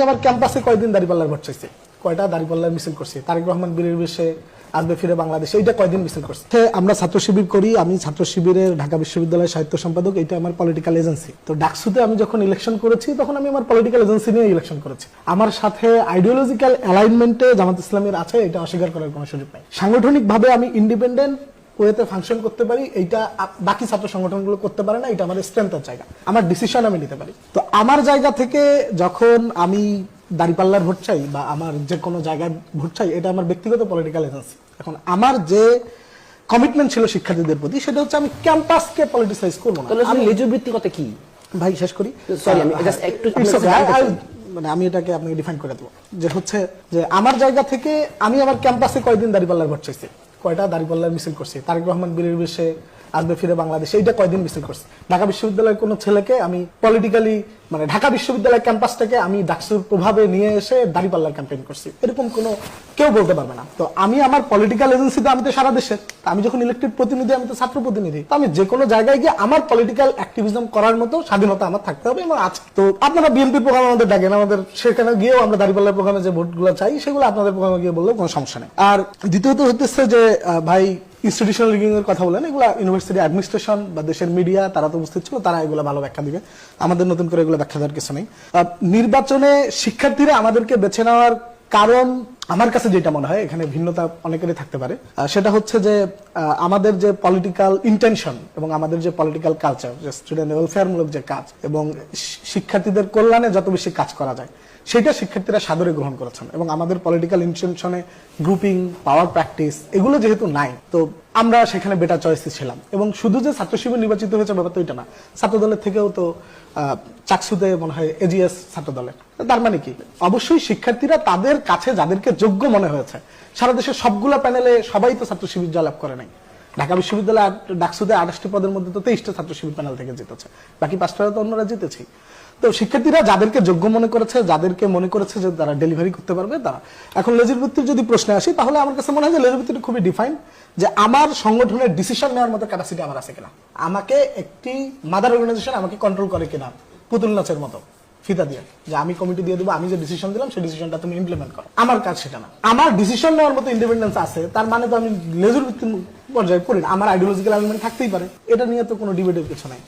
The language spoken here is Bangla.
আমার ক্যাম্পাসে কয়দিন দাঁড়িপাল্লার ভোট চাইছি, কয়টা দাঁড়িপাল্লার মিছিল করছি, তারেক রহমান বীরের বিষয়ে আসবে ফিরে বাংলাদেশে, এইটা কয়দিন মিছিল করছি। আমরা ছাত্র শিবির করি, আমি ছাত্র শিবিরের ঢাকা বিশ্ববিদ্যালয়ের সাহিত্য সম্পাদক, এটা আমার পলিটিক্যাল এজেন্সি। তো ডাকসুতে আমি যখন ইলেকশন করেছি তখন আমি আমার পলিটিক্যাল এজেন্সি নিয়ে ইলেকশন করেছি। আমার সাথে আইডিওলজিক্যাল অ্যালাইনমেন্টে জামাত ইসলামের আছে, এটা অস্বীকার করার কোনো সুযোগ নাই। সাংগঠনিকভাবে আমি ইন্ডিপেন্ডেন্ট ওয়েতে ফাংশন করতে পারি, এইটা বাকি ছাত্র সংগঠনগুলো করতে পারে না, এটা আমার স্ট্রেংথের জায়গা, আমার ডিসিশন আমি নিতে পারি। তো আমার জায়গা থেকে যখন আমি দাঁড়িপাল্লার ভোট চাই বা আমার যে কোনো জায়গায় ভোট চাই, এটা আমার ব্যক্তিগত পলিটিক্যাল এজেন্সি। এখন আমার যে কমিটমেন্ট ছিল শিক্ষার্থীদের প্রতি, সেটা হচ্ছে আমি ক্যাম্পাসকে পলিটিসাইজ করবো না। আমি লেজুর ভিত্তিকতা কি ভাই শেষ করি, সরি আমি জাস্ট একটু মানে আমি এটাকে আপনাকে ডিফাইন করে দেবো, যে হচ্ছে যে আমার জায়গা থেকে আমি আমার ক্যাম্পাসে কয়দিন দাঁড়িপাল্লার ভোট চাইছি, কয়টা দাঁড়িপাল্লার মিছিল করছি, তারেক রহমান বীরের বিষয়ে আসবে ফিরে বাংলাদেশে, এইটা কয়দিন মিছিল করছি। ঢাকা বিশ্ববিদ্যালয়ের কোনো ছেলেকে আমি পলিটিক্যালি মানে ঢাকা বিশ্ববিদ্যালয় ক্যাম্পাসটাকে আমি ডাকসুর প্রভাবে নিয়ে এসে দাঁড়িপাল্লার ক্যাম্পেইন করছি, এরকম কোনো কেউ বলতে পারবে না। তো আমি আমার পলিটিক্যাল এজেন্সিতে, আমি তো সারা দেশের, আমি যখন ইলেকটেড প্রতিনিধি, আমি তো ছাত্র প্রতিনিধি, তো আমি যে কোনো জায়গায় গিয়ে আমার পলিটিক্যাল অ্যাক্টিভিজম করার মতো স্বাধীনতা আমার থাকতে হবে এবং আছে। তো আপনারা বিএনপি প্রোগ্রাম আমাদের ডাকেন, আমাদের সেখানে গিয়েও আমরা দাঁড়িপাল্লার প্রোগ্রামে যে ভোটগুলো চাই সেগুলো আপনাদের প্রোগ্রামে গিয়ে বললেও কোনো সমস্যা নেই। আর দ্বিতীয়ত হচ্ছে যে ভাই ইনস্টিটিউশনাল রিগিং এর কথা বলেন, এগুলো ইউনিভার্সিটি অ্যাডমিনিস্ট্রেশন বা দেশের মিডিয়া তারা তো উপস্থিত ছিল, তারা এগুলো ভালো ব্যাখ্যা দিবে, আমাদের নতুন করে এগুলো ব্যাখ্যা দেওয়ার কিছু নেই। নির্বাচনে শিক্ষার্থীরা আমাদেরকে বেছে নেওয়ার কারণ আমার কাছে যেটা মনে হয়, এখানে ভিন্নতা অনেকেরই থাকতে পারে, সেটা হচ্ছে যে আমাদের যে পলিটিক্যাল ইন্টেনশন এবং আমাদের যে পলিটিক্যাল কালচার, যে স্টুডেন্ট ওয়েলফেয়ার মূলক যে কাজ এবং শিক্ষার্থীদের কল্যাণে যত বেশি কাজ করা যায়, সেটা শিক্ষার্থীরা সাদরে গ্রহণ করেছেন। এবং আমাদের পলিটিক্যাল ইন্টেনশনে গ্রুপিং, পাওয়ার প্র্যাকটিস এগুলো যেহেতু নাই, তো আমরা সেখানে বেটার চয়েসে ছিলাম। এবং শুধু যে ছাত্র শিবির নির্বাচিত হয়েছে ব্যাপার তো এটা না, ছাত্র দলের থেকেও তো চাকসুতে মনে হয় এজিএস ছাত্র দলের। তার মানে কি, অবশ্যই শিক্ষার্থীরা তাদের কাছে যাদেরকে যোগ্য মনে হয়েছে, সারা দেশের সবগুলা প্যানেলে সবাই তো ছাত্র শিবির জয়লাভ করে নাই। ঢাকা বিশ্ববিদ্যালয় ডাকসুতে 28টি পদের মধ্যে তো 23টা ছাত্র শিবির প্যানেল থেকে জিতেছে, বাকি 5টা তো অন্যরা জিতেছে। তো শিক্ষার্থীরা যাদেরকে যোগ্য মনে করেছে, যাদেরকে মনে করেছে যে তারা ডেলিভারি করতে পারবে, তারা। এখন লেজুর ভিত্তির যদি প্রশ্নে আসি, তাহলে আমার কাছে মনে হয় যে লেজুর ভিত্তিটা খুবই ডিফাইন, যে আমার সংগঠনের ডিসিশন নেওয়ার মতো ক্যাপাসিটি আমার আছে কিনা, আমাকে একটি মাদার অর্গানাইজেশন আমাকে কন্ট্রোল করে কিনা, পুতুল নাচের মতো ফিতা দিয়ে, যে আমি কমিটি দিয়ে দেবো, আমি যে ডিসিশন দিলাম সেই ডিসিশনটা তুমি ইমপ্লিমেন্ট করো। আমার কাজ সেটা না। আমার ডিসিশন নেওয়ার মতো ইন্ডিপেন্ডেন্স আছে, তার মানে তো আমি লেজুর ভিত্তির পর্যায়ে পড়ি না, আমার আইডিওলজিক্যাল আর্গুমেন্ট থাকতেই পারে, এটা নিয়ে তো কোনো ডিবেটের কিছু নাই।